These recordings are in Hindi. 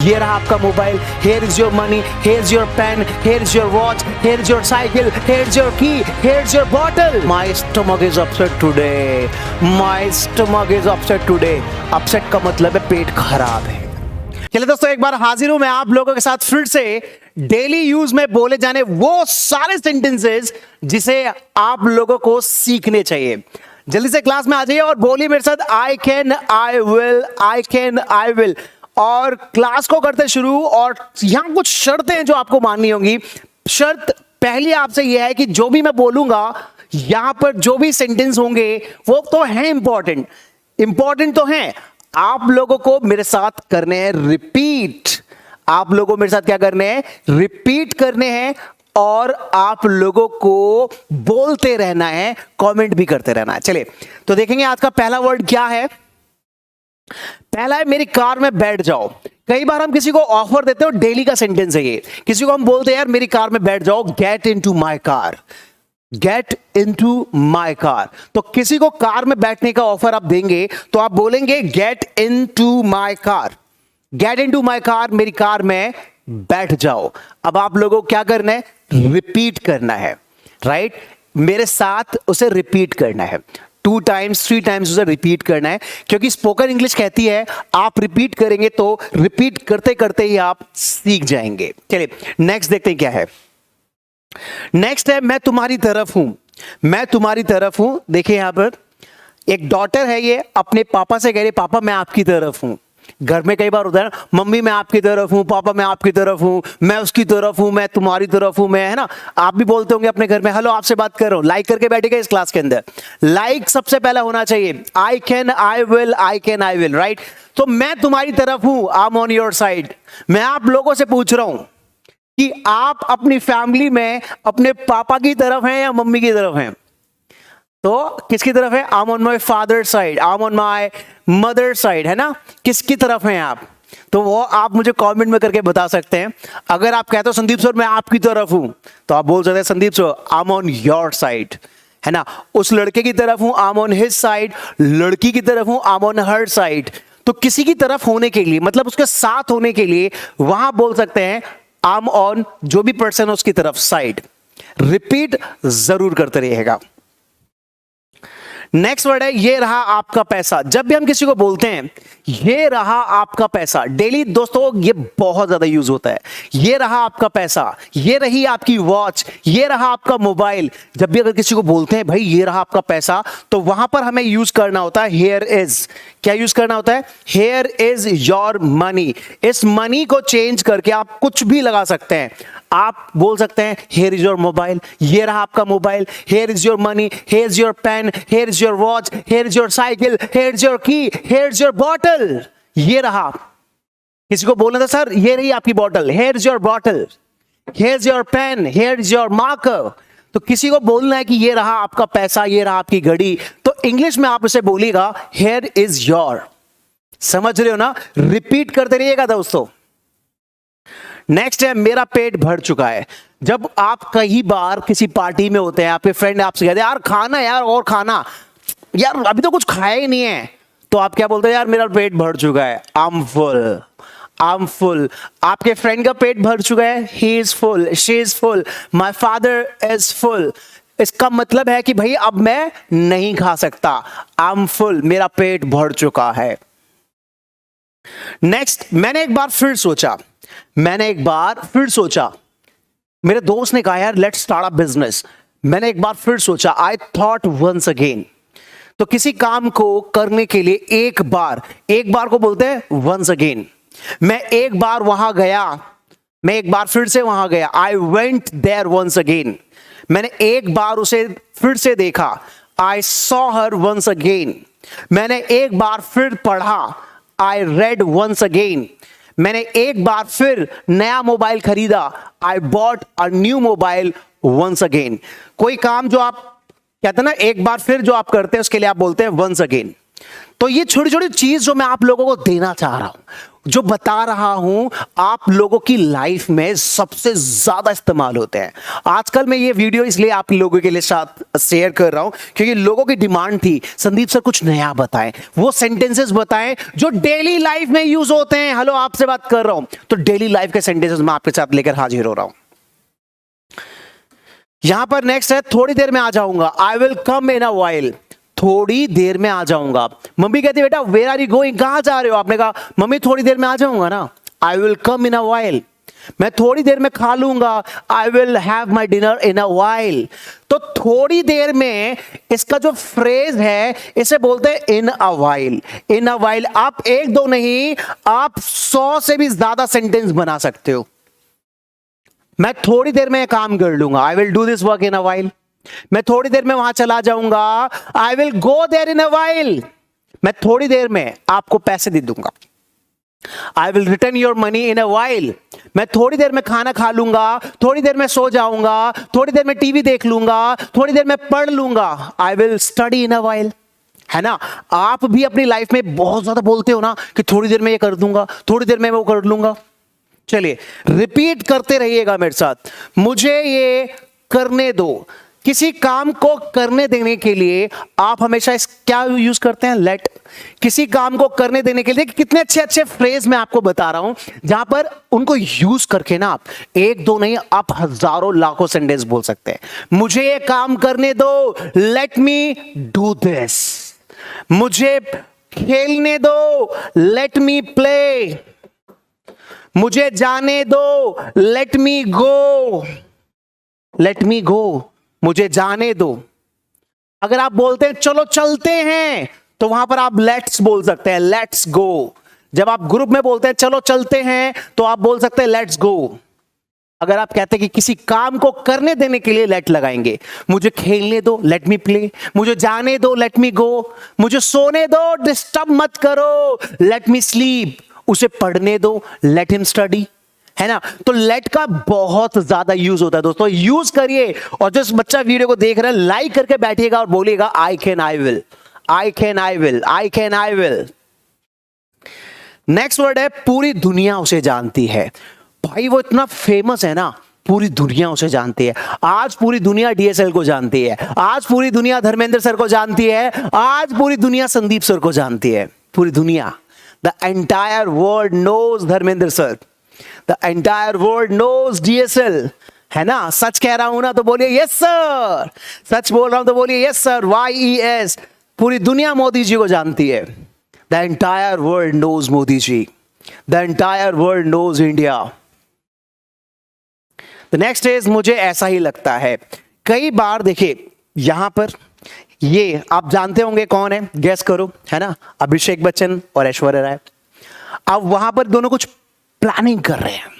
ये रहा आपका mobile, here is your money, here is your pen, here is your watch, here is your cycle, here is your key, here is your bottle. My stomach is upset today. My stomach is upset today. Upset का मतलब है पेट खराब है। चलिए दोस्तों, एक बार हाजिर हूं मैं आप लोगों के साथ फिर से डेली यूज में बोले जाने वो सारे सेंटेंसेस जिसे आप लोगों को सीखने चाहिए। जल्दी से क्लास में आ जाइए और बोलिए मेरे साथ I can, I will, I can, I will. और क्लास को करते शुरू। और यहां कुछ शर्तें हैं जो आपको माननी होंगी। शर्त पहली आपसे यह है कि जो भी मैं बोलूंगा यहां पर जो भी सेंटेंस होंगे वो तो है इंपॉर्टेंट तो है। आप लोगों को मेरे साथ करने हैं रिपीट। आप लोगों को मेरे साथ क्या करने हैं? रिपीट करने हैं। और आप लोगों को बोलते रहना है, कमेंट भी करते रहना है। चलिए तो देखेंगे आज का पहला वर्ड क्या है। पहला है मेरी कार में बैठ जाओ। कई बार हम किसी को ऑफर देते हो, डेली का सेंटेंस है ये। किसी को हम बोलते हैं यार मेरी कार में बैठ जाओ, get into my car, get into my car. तो किसी को कार में बैठने का ऑफर आप देंगे तो आप बोलेंगे get into my car, get into my car, मेरी कार में बैठ जाओ। अब आप लोगों को क्या करना है? रिपीट करना है, राइट? मेरे साथ उसे रिपीट करना है, 2 टाइम्स 3 टाइम्स उसे रिपीट करना है। क्योंकि स्पोकन इंग्लिश कहती है आप रिपीट करेंगे तो रिपीट करते करते ही आप सीख जाएंगे। चलिए नेक्स्ट देखते हैं क्या है। नेक्स्ट है मैं तुम्हारी तरफ हूं। मैं तुम्हारी तरफ हूं। देखिए यहां पर एक डॉटर है, ये अपने पापा से कह रही पापा मैं आपकी तरफ हूं। घर में कई बार होता है ना, मम्मी मैं आपकी तरफ हूं, पापा मैं आपकी तरफ हूं, मैं उसकी तरफ हूं, मैं तुम्हारी तरफ हूं, मैं, है ना। आप भी बोलते होंगे अपने घर में। हेलो, आपसे बात कर रहा हूं। लाइक करके बैठेगा इस क्लास के अंदर। लाइक सबसे पहला होना चाहिए। I can, I will, I can, I will, right. तो मैं तुम्हारी तरफ हूं, I am on your side. मैं आप लोगों से पूछ रहा हूं कि आप अपनी फैमिली में अपने पापा की तरफ हैं या मम्मी की तरफ हैं? तो किसकी तरफ है? I am on my father side, I am on my mother side, है ना। किसकी तरफ हैं आप? तो वो आप मुझे कमेंट में करके बता सकते हैं। अगर आप कहते हो संदीप सर मैं आपकी तरफ हूं, तो आप बोल सकते हैं Sandeep sir I am on your side, है ना। उस लड़के की तरफ हूं, I am on his side. लड़की की तरफ हूं, I am on her side. तो किसी की तरफ होने के लिए, मतलब उसके साथ होने के लिए, वहां बोल सकते हैं आई एम ऑन जो भी पर्सन उसकी तरफ, साइड। रिपीट जरूर करते रहिएगा। नेक्स्ट वर्ड है ये रहा आपका पैसा। जब भी हम किसी को बोलते हैं ये रहा आपका पैसा, डेली दोस्तों ये बहुत ज्यादा यूज होता है। ये रहा आपका पैसा, ये रही आपकी वॉच, ये रहा आपका मोबाइल। जब भी अगर किसी को बोलते हैं भाई ये रहा आपका पैसा, तो वहां पर हमें यूज करना होता है हियर इज। क्या यूज करना होता है? Here is your money. इस मनी को चेंज करके आप कुछ भी लगा सकते हैं। आप बोल सकते हैं हियर इज योर मोबाइल, ये रहा आपका mobile. Here is your money, here is your pen, here is your watch, here is your cycle, here is your key, here is your bottle. ये रहा। किसी को बोलना था सर ये रही आपकी bottle, here is your bottle. Here is your pen, here is your marker. तो किसी को बोलना है कि ये रहा आपका पैसा, ये रहा आपकी घड़ी, तो इंग्लिश में आप उसे बोलिएगा हियर इज योर। समझ रहे हो ना? रिपीट करते रहिएगा दोस्तों। नेक्स्ट है मेरा पेट भर चुका है। जब आप कई बार किसी पार्टी में होते हैं, आपके फ्रेंड आपसे कहते हैं यार खाना, यार और खाना, यार अभी तो कुछ खाया ही नहीं है, तो आप क्या बोलते हैं? यार मेरा पेट भर चुका है, I am full, I am full. आपके फ्रेंड का पेट भर चुका है, he is full, she is full, my father is full. इसका मतलब है कि भाई अब मैं नहीं खा सकता, आई एम फुल, मेरा पेट भर चुका है। नेक्स्ट, मैंने एक बार फिर सोचा। मेरे दोस्त ने कहा यार लेट्स स्टार्ट अ बिजनेस। मैंने एक बार फिर सोचा, आई थॉट वंस अगेन। तो किसी काम को करने के लिए एक बार को बोलते हैं वंस अगेन। मैं एक बार वहां गया, मैं एक बार फिर से वहां गया, I went there once again. मैंने एक बार उसे फिर से देखा, I saw her once again. मैंने एक बार फिर पढ़ा, आई रेड वंस अगेन। मैंने एक बार फिर नया मोबाइल खरीदा, I bought a new mobile once again. कोई काम जो आप कहते हैं ना एक बार फिर जो आप करते हैं उसके लिए आप बोलते हैं वंस अगेन। तो ये छोटी छोटी चीज जो मैं आप लोगों को देना चाह रहा हूं, जो बता रहा हूं, आप लोगों की लाइफ में सबसे ज्यादा इस्तेमाल होते हैं। आजकल मैं ये वीडियो इसलिए आप लोगों के लिए साथ शेयर कर रहा हूं क्योंकि लोगों की डिमांड थी, संदीप सर कुछ नया बताएं, वो सेंटेंसेस बताएं जो डेली लाइफ में यूज होते हैं। हेलो, आपसे बात कर रहा हूं, तो डेली लाइफ के सेंटेंसेस मैं आपके साथ लेकर हाजिर हो रहा हूं। यहां पर नेक्स्ट है, थोड़ी देर में आ जाऊंगा। I will come in a while. थोड़ी देर में आ जाऊंगा। मम्मी कहती बेटा वेयर आर यू गोइंग, कहां जा रहे हो? आपने कहा मम्मी थोड़ी देर में आ जाऊंगा ना। I will come in a while, मैं थोड़ी देर में खा लूंगा। I will have my dinner in a while. तो थोड़ी देर में इसका जो फ्रेज है इसे बोलते हैं इन a while. In a while आप एक दो नहीं, आप 100 से भी ज्यादा सेंटेंस बना सकते हो। मैं थोड़ी देर में काम कर लूंगा। I will do this work in a while. मैं थोड़ी देर में वहां चला जाऊंगा। I will go there in a while. मैं थोड़ी देर में आपको पैसे दे दूंगा। I will return your money in a while. मैं थोड़ी देर में खाना खा लूंगा, थोड़ी देर में सो जाऊंगा, थोड़ी देर में टीवी देख लूंगा, थोड़ी देर में पढ़ लूंगा। I will study in a while. है ना, आप भी अपनी लाइफ में बहुत ज्यादा बोलते हो ना कि थोड़ी देर में ये कर दूंगा, थोड़ी देर में वो कर लूंगा। चलिए रिपीट करते रहिएगा मेरे साथ। मुझे ये करने दो। किसी काम को करने देने के लिए आप हमेशा इस क्या यूज करते हैं? लेट। किसी काम को करने देने के लिए कितने अच्छे अच्छे फ्रेज मैं आपको बता रहा हूं जहां पर उनको यूज करके ना आप एक दो नहीं, आप हजारों लाखों सेंटेंस बोल सकते हैं। मुझे ये काम करने दो, लेट मी डू दिस। मुझे खेलने दो, लेट मी प्ले। मुझे जाने दो, लेट मी गो। लेट मी गो, मुझे जाने दो। अगर आप बोलते हैं चलो चलते हैं, तो वहां पर आप लेट्स बोल सकते हैं, लेट्स गो। जब आप ग्रुप में बोलते हैं चलो चलते हैं, तो आप बोल सकते हैं लेट्स गो। अगर आप कहते हैं कि किसी काम को करने देने के लिए लेट लगाएंगे, मुझे खेलने दो, लेट मी प्ले। मुझे जाने दो, लेट मी गो। मुझे सोने दो, डिस्टर्ब मत करो, लेट मी स्लीप। उसे पढ़ने दो, लेट हिम स्टडी। है ना, तो लेट का बहुत ज्यादा यूज होता है दोस्तों, यूज करिए। और जो बच्चा वीडियो को देख रहा है लाइक करके बैठिएगा और बोलिएगा I can, I will, I can, I will, I can, I will. Next word है, पूरी दुनिया उसे जानती है। भाई वो इतना फेमस है ना, पूरी दुनिया उसे जानती है। आज पूरी दुनिया डीएसएल को जानती है, आज पूरी दुनिया धर्मेंद्र सर को जानती है, आज पूरी दुनिया संदीप सर को जानती है। पूरी दुनिया, the entire world knows Dharmendra sir, the entire world knows DSL. है ना, सच कह रहा हूं ना तो बोलिए यस सर, सच बोल रहा हूं तो बोलिए यस सर, YES। पूरी दुनिया मोदी जी को जानती है। The entire world knows Modi ji, the entire world knows India. The next is मुझे ऐसा ही लगता है। कई बार देखिए यहां पर ये आप जानते होंगे कौन है, गेस करो। है ना, अभिषेक बच्चन और ऐश्वर्या राय। अब वहां पर दोनों कुछ प्लानिंग कर रहे हैं।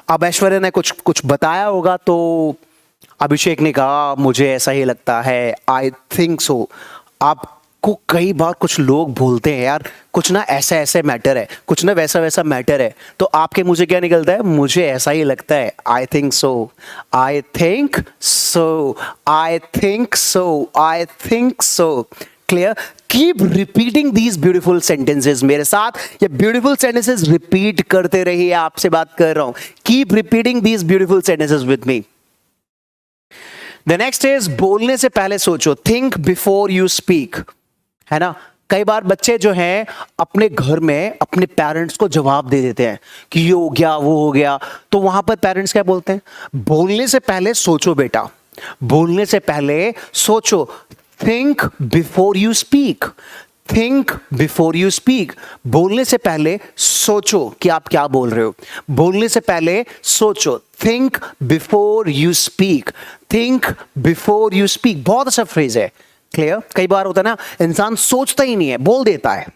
अब ऐश्वर्या ने कुछ बताया होगा, तो अभिषेक ने कहा मुझे ऐसा ही लगता है, आई थिंक सो। आपको कई बार कुछ लोग बोलते हैं यार कुछ ना ऐसा ऐसे मैटर है, कुछ ना वैसा वैसा मैटर है, तो आपके मुंह से क्या निकलता है? मुझे ऐसा ही लगता है, I think so, I think so, I think so, I think so. Clear? Keep repeating these beautiful sentences मेरे साथ। ये ब्यूटीफुल सेंटेंसेस रिपीट करते रहिए, आपसे बात कर रहा हूं। Keep repeating these beautiful sentences with me. The next is बोलने से पहले सोचो, थिंक बिफोर यू स्पीक। है ना, कई बार बच्चे जो हैं अपने घर में अपने पेरेंट्स को जवाब दे देते हैं कि ये हो गया वो हो गया, तो वहां पर पेरेंट्स क्या बोलते हैं? बोलने से पहले सोचो बेटा, बोलने से पहले सोचो। Think before you speak, think before you speak. बोलने से पहले सोचो कि आप क्या बोल रहे हो। बोलने से पहले सोचो, think before you speak, think before you speak. बहुत अच्छा फ्रेज है। क्लियर? कई बार होता है ना, इंसान सोचता ही नहीं है, बोल देता है।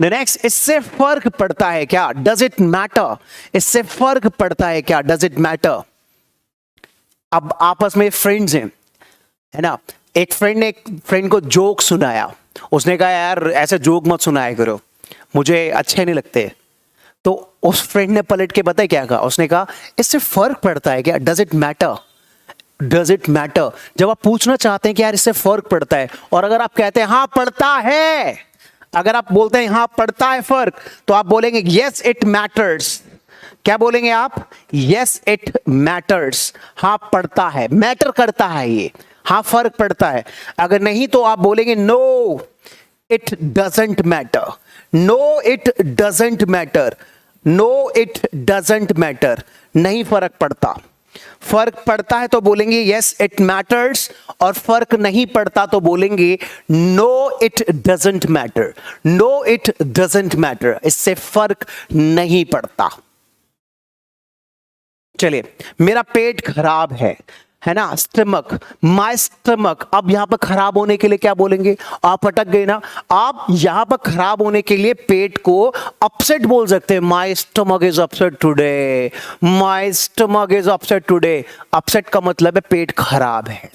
द नेक्स्ट, इससे फर्क पड़ता है क्या? Does it matter? इससे फर्क पड़ता है क्या? Does it matter? अब आपस में फ्रेंड्स हैं, है ना, एक फ्रेंड ने एक फ्रेंड को जोक सुनाया। उसने कहा यार ऐसे जोक मत सुनाया करो, मुझे अच्छे नहीं लगते। तो उस फ्रेंड ने पलट के बताया क्या कहा? उसने कहा इससे फर्क पड़ता है क्या? Does it matter? Does it matter? जब आप पूछना चाहते हैं कि यार इससे फर्क पड़ता है, और अगर आप कहते हैं हाँ पड़ता है, अगर आप बोलते हैं हाँ पड़ता है फर्क, तो आप बोलेंगे यस इट मैटर्स। क्या बोलेंगे आप? यस इट मैटर्स, हाँ पड़ता है, मैटर करता है ये, हाँ फर्क पड़ता है। अगर नहीं तो आप बोलेंगे no it doesn't matter, no it doesn't matter, no it doesn't matter, नहीं फर्क पड़ता। फर्क पड़ता है तो बोलेंगे यस इट मैटर्स, और फर्क नहीं पड़ता तो बोलेंगे no it doesn't matter, no it doesn't matter, इससे फर्क नहीं पड़ता। चलिए, मेरा पेट खराब है ना, स्टमक, माय स्टमक। अब यहां पर खराब होने के लिए क्या बोलेंगे? आप अटक गए ना। आप यहां पर खराब होने के लिए पेट को अपसेट बोल सकते हैं, my stomach is upset today, my stomach is upset today. Upset का मतलब है पेट खराब है।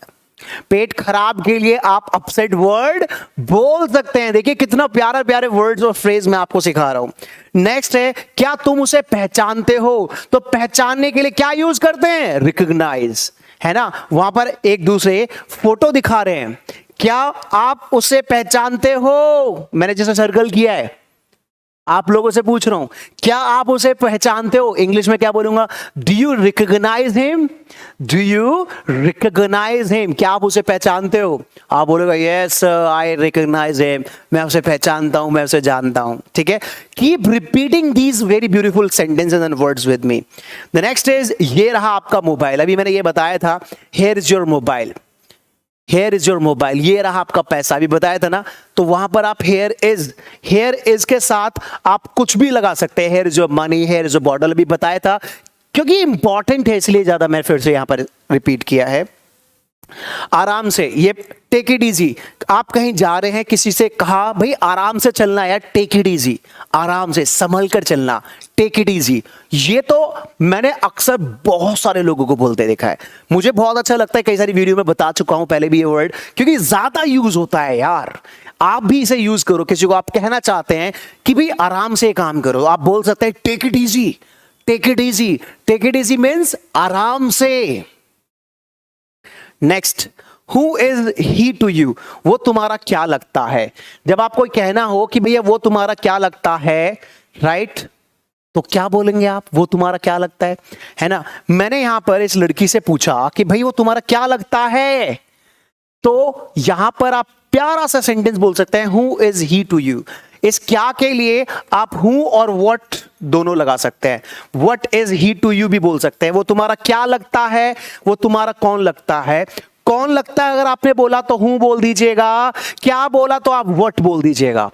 पेट खराब के लिए आप अपसेट वर्ड बोल सकते हैं। देखिए कितना प्यारा प्यारे वर्ड्स और फ्रेज मैं आपको सिखा रहा हूं। नेक्स्ट है, क्या तुम उसे पहचानते हो? तो पहचानने के लिए क्या यूज करते हैं? रिकॉग्नाइज, है ना। वहां पर एक दूसरे फोटो दिखा रहे हैं, क्या आप उसे पहचानते हो? मैंने जैसे सर्कल किया है, आप लोगों से पूछ रहा हूं, क्या आप उसे पहचानते हो? इंग्लिश में क्या बोलूंगा? Do you recognise him? Do you recognise him? क्या आप उसे पहचानते हो? आप बोलोगे यस आई रिकॉग्नाइज हिम, मैं उसे पहचानता हूं, मैं उसे जानता हूं। ठीक है, keep repeating these very beautiful sentences and words with me. The next is, ये रहा आपका मोबाइल। अभी मैंने ये बताया था, here is your mobile, here is your mobile, ये रहा आपका पैसा, अभी बताया था ना। तो वहां पर आप हेयर इज के साथ आप कुछ भी लगा सकते हैं। Here is your money, here is your bottle, अभी बताया था, क्योंकि इंपॉर्टेंट है इसलिए ज्यादा मैं फिर से यहां पर रिपीट किया है। आराम से, ये टेक इट इजी। आप कहीं जा रहे हैं, किसी से कहा भाई आराम से चलना है यार, टेक इट इजी, आराम से संभल कर चलना, टेक इट इजी। ये तो मैंने अक्सर बहुत सारे लोगों को बोलते देखा है, मुझे बहुत अच्छा लगता है। कई सारी वीडियो में बता चुका हूं पहले भी ये वर्ड, क्योंकि ज्यादा यूज होता है यार। आप भी इसे यूज करो, किसी को आप कहना चाहते हैं कि भाई आराम से काम करो, आप बोल सकते हैं take it easy, take it easy. Take it easy means आराम से। Next, who is he to you? वो तुम्हारा क्या लगता है? जब आपको कहना हो कि भैया वो तुम्हारा क्या लगता है, राइट, तो क्या बोलेंगे आप? वो तुम्हारा क्या लगता है ना। मैंने यहां पर इस लड़की से पूछा कि भाई वो तुम्हारा क्या लगता है, तो यहां पर आप प्यारा सा सेंटेंस बोल सकते हैं, who is he to you. इस क्या के लिए आप हु और व्हाट दोनों लगा सकते हैं। What is he to you भी बोल सकते हैं। वो तुम्हारा क्या लगता है, वो तुम्हारा कौन लगता है। कौन लगता है अगर आपने बोला तो हूं बोल दीजिएगा, क्या बोला तो आप व्हाट बोल दीजिएगा।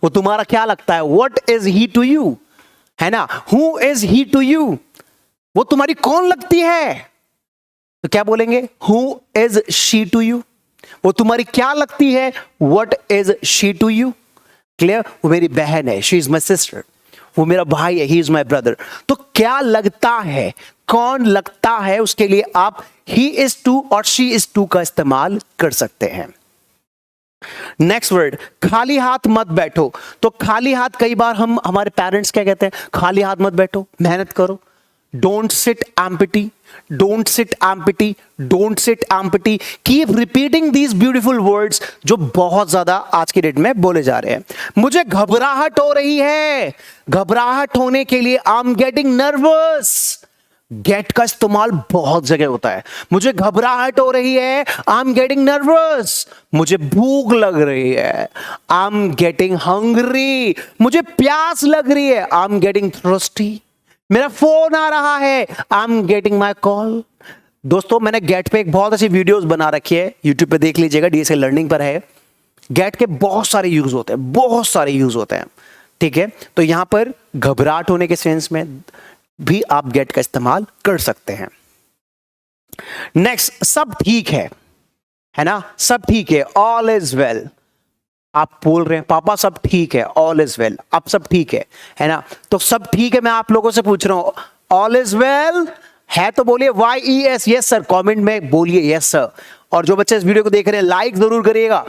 वो तुम्हारा क्या लगता है, what is he to you, है ना। Who is he to you, वो तुम्हारी कौन लगती है, तो क्या बोलेंगे? Who is she to you. वो तुम्हारी क्या लगती है, what is she to you. Clear? वो मेरी बहन है, शी इज माई सिस्टर। वो मेरा भाई है, ही इज माई ब्रदर। तो क्या लगता है, कौन लगता है, उसके लिए आप ही इज टू और शी इज टू का इस्तेमाल कर सकते हैं। नेक्स्ट वर्ड, खाली हाथ मत बैठो। तो खाली हाथ, कई बार हम हमारे पेरेंट्स क्या कहते हैं, खाली हाथ मत बैठो, मेहनत करो। Don't sit empty, don't sit empty, don't sit empty. Keep repeating these beautiful words जो बहुत ज्यादा आज की डेट में बोले जा रहे हैं। मुझे घबराहट हो रही है, घबराहट होने के लिए I am getting nervous. Get का इस्तेमाल बहुत जगह होता है। मुझे घबराहट हो रही है, आई एम गेटिंग नर्वस। मुझे भूख लग रही है, आई एम गेटिंग हंग्री। मुझे प्यास लग रही है, आई एम गेटिंग थर्स्टी। मेरा फोन आ रहा है, आई एम गेटिंग माई कॉल। दोस्तों, मैंने गेट पे एक बहुत अच्छी वीडियोस बना रखी है, यूट्यूब पे देख लीजिएगा, डीएसए लर्निंग पर है। गेट के बहुत सारे यूज होते हैं, बहुत सारे यूज होते हैं। ठीक है, तो यहां पर घबराहट होने के सेंस में भी आप गेट का इस्तेमाल कर सकते हैं। नेक्स्ट, सब ठीक है ना, सब ठीक है, ऑल इज वेल। आप बोल रहे हैं पापा सब ठीक है, ऑल इज वेल, अब सब ठीक है ना। तो सब ठीक है, मैं आप लोगों से पूछ रहा हूं, ऑल इज वेल है तो बोलिए YES, यस सर, कमेंट में बोलिए यस सर। और जो बच्चे इस वीडियो को देख रहे हैं, लाइक जरूर करिएगा,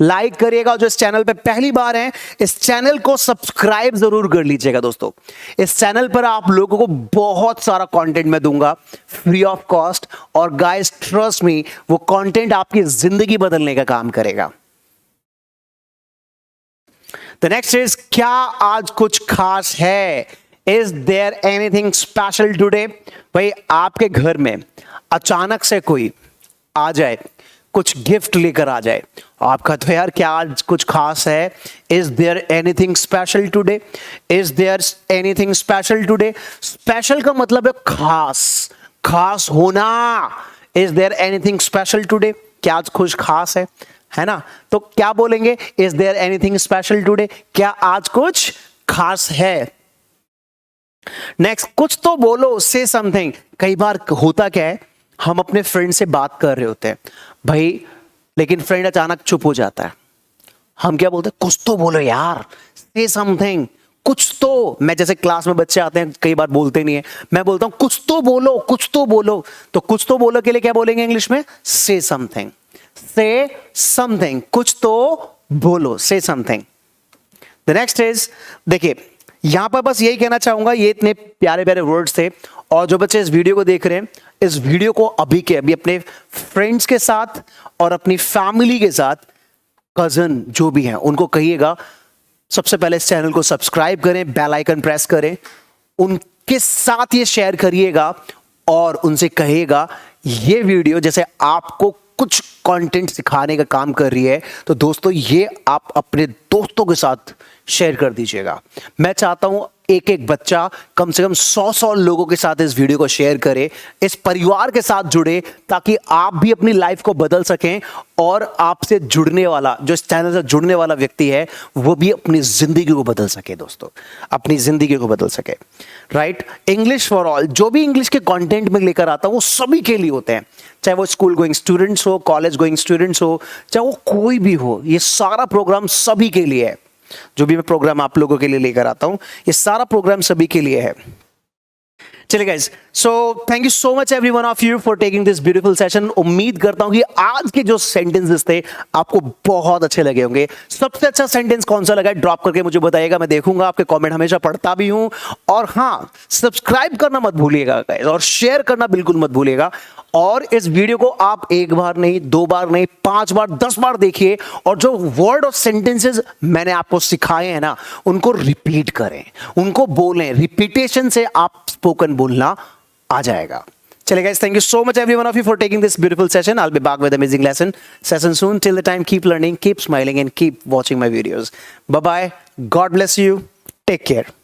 लाइक करिएगा। जो इस चैनल पे पहली बार हैं, इस चैनल को सब्सक्राइब जरूर कर लीजिएगा दोस्तों। इस चैनल पर आप लोगों को बहुत सारा कंटेंट मैं दूंगा फ्री ऑफ कॉस्ट, और गाइस ट्रस्ट मी, वो कंटेंट आपकी जिंदगी बदलने का काम करेगा। द नेक्स्ट इज, क्या आज कुछ खास है? Is there anything special today? भाई आपके घर में अचानक से कोई आ जाए, कुछ गिफ्ट लेकर आ जाए, आपका तो यार क्या आज कुछ खास है? Is there anything special today? Is there anything special today? Special का मतलब है खास, खास होना। Is there anything special today? क्या आज कुछ खास है ना? तो क्या बोलेंगे? Is there anything special today? क्या आज कुछ खास है? नेक्स्ट, कुछ तो बोलो, से समथिंग। कई बार होता क्या है, हम अपने फ्रेंड से बात कर रहे होते हैं भाई, लेकिन फ्रेंड अचानक चुप हो जाता है। हम क्या बोलते हैं? कुछ तो बोलो यार, से समथिंग, कुछ तो। मैं जैसे क्लास में बच्चे आते हैं, कई बार बोलते नहीं है, मैं बोलता हूं कुछ तो बोलो, कुछ तो बोलो। तो कुछ तो बोलो के लिए क्या बोलेंगे इंग्लिश में? से समथिंग। से समथिंग, कुछ तो बोलो, से समथिंग। द नेक्स्ट इज, देखिए यहां पर बस यही कहना चाहूंगा, ये इतने प्यारे प्यारे वर्ड्स थे, और जो बच्चे इस वीडियो को देख रहे हैं, इस वीडियो को अभी के अभी अपने फ्रेंड्स के साथ और अपनी फैमिली के साथ, कजन जो भी हैं, उनको कहिएगा सबसे पहले इस चैनल को सब्सक्राइब करें, बेल आइकन प्रेस करें, उनके साथ ये शेयर करिएगा और उनसे कहिएगा ये वीडियो जैसे आपको कुछ कंटेंट सिखाने का काम कर रही है, तो दोस्तों ये आप अपने दोस्तों के साथ शेयर कर दीजिएगा। मैं चाहता हूं एक एक बच्चा कम से कम 100 लोगों के साथ इस वीडियो को शेयर करे, इस परिवार के साथ जुड़े, ताकि आप भी अपनी लाइफ को बदल सकें, और आपसे जुड़ने वाला, जो इस चैनल से जुड़ने वाला व्यक्ति है, वो भी अपनी जिंदगी को बदल सके दोस्तों, अपनी जिंदगी को बदल सके। राइट? इंग्लिश फॉर ऑल, जो भी इंग्लिश के कंटेंट में लेकर आता हूं वो सभी के लिए होते हैं, चाहे वो स्कूल गोइंग स्टूडेंट्स हो, कॉलेज गोइंग स्टूडेंट्स हो, चाहे वो कोई भी हो, ये सारा प्रोग्राम सभी के लिए है। जो भी मैं प्रोग्राम आप लोगों के लिए लेकर आता हूं, ये सारा प्रोग्राम सभी के लिए है। चलिए guys, so thank you so much every one of you for taking this beautiful session. उम्मीद करता हूं कि आज के जो सेंटेंसेस थे आपको बहुत अच्छे लगे होंगे। सबसे अच्छा सेंटेंस कौन सा लगा ड्रॉप करके मुझे बताइएगा, मैं देखूंगा, आपके कमेंट हमेशा पढ़ता भी हूं। और हाँ, सब्सक्राइब करना मत भूलिएगा गाइस, और शेयर करना बिल्कुल मत भूलिएगा। और इस वीडियो को आप एक बार नहीं, 2 बार नहीं, 5 बार, 10 बार देखिए, और जो वर्ड और सेंटेंसेस मैंने आपको सिखाए हैं ना, उनको रिपीट करें, उनको बोलें। रिपीटेशन से आप स्पोकन बोलना आ जाएगा। चलिए guys, thank you so much every one of you for taking this beautiful session. I'll be back with amazing session soon. Till the time, keep learning, keep smiling, and keep watching my videos. Bye bye. God bless you. Take care.